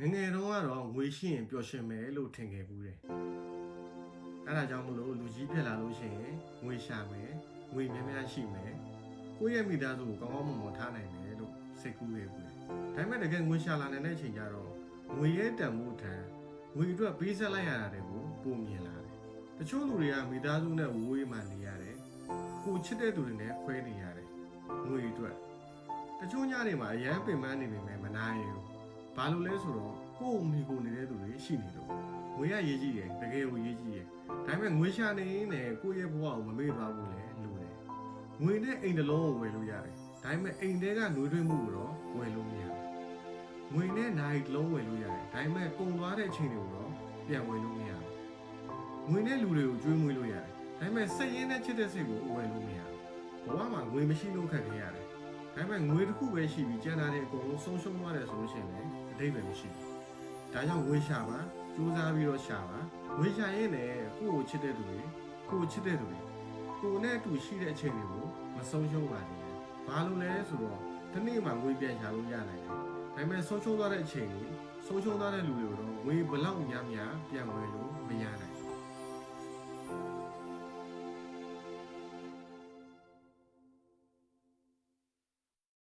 ငယ်ငယ်တုန်းကတော့ငွေရှိရင်ပျော်ရွှင်မယ်လို့ထင်ခဲ့ဘူးတယ်။အဲဒါကြောင့်မလို့လူကြီးဖြစ်လာလို့ရှိရင်ငွေရှာမယ်ငွေများများရှိမယ်ကိုယ့်ရဲ့မိသားစုကိုကောင်းကောင်းမွန်မွန်ထားနိုင်မယ်လို့စိတ်ကူးခဲ့ဘူးတယ်။ဒါပေမဲ့တကယ်ငွေရှာလာနိုင်တဲ့အချိန်ကျတော့ငွေရဲ့တန်ဖိုးထံငွေအတွက်ပေးဆက်လိုက်ရတာတွေကိုပုံမြင်လာတယ်။တချို့လူတွေကမိသားစုနဲ့ဝေးမှနေရတယ်။ကိုချစ်တဲ့သူတွေနဲ့ခွဲနေရတယ်။ငွေအတွက်တချို့ညတွေမှာအရန်ပင်ပန်းနေပေမဲ့မနာရဘူး။ဘာလို့လဲဆိုတော့ကိုယ်မိကိုနေတဲ့သူတွေရှိနေလို့ငွေရရေးကြည့်တယ်တကယ်ကိုရေးကြည့်တယ်ဒါပေမဲ့ငွေရှာနေနဲ့ကိုယ့်ရဲ့ဘဝကိုမမေ့သွားဘူးလေလို့တယ်ငွေနဲ့အိမ်တစ်လုံးကိုဝယ်လို့ရတယ်ဒါပေမဲ့အိမ်ထဲကနှွေးထွေးမှုကိုတော့ဝယ်လို့မရဘူးငွေနဲ့နိုင်တစ်လုံးဝယ်လို့ရတယ်ဒါပေမဲ့ကုန်သွားတဲ့အချိန်တွေကိုတော့ပြန်ဝယ်လို့မရဘူးငွေနဲ့လူတွေကိုကျွေးမွေးလို့ရတယ်ဒါပေမဲ့စိတ်ရင်းနဲ့ချစ်တဲ့စိတ်ကိုဝယ်လို့မရဘူးဘဝမှာငွေမရှိလို့ခက်ခဲရတယ်ဒါပေမဲ့ငွေတစ်ခုပဲရှိပြီးကျန်တာတွေအကုန်လုံးဆုံးရှုံးသွားတယ်ဆိုလို့ရှိရင်လည်းအတိတ်ပဲမရှိဘူးဒါကြောင့်ငွေရှာပါစူးစမ်းပြီးတော့ရှာပါငွေရှာရင်လည်းကိုယ့်ကိုချစ်တဲ့သူတွေကိုချစ်တဲ့သူတွေကိုနဲ့အတူရှိတဲ့အချိန်တွေကိုမဆုံးရှုံးပါနဲ့ဘာလို့လဲဆိုတော့ဒီနေ့မှငွေပြန်ရှာလို့ရနိုင်တယ်ဒါပေမဲ့ဆုံးရှုံးသွားတဲ့အချိန်တွေဆုံးရှုံးသွားတဲ့လူတွေကိုတော့ငွေဘလောက်များများပြန်ဝယ်လို့မရနိုင်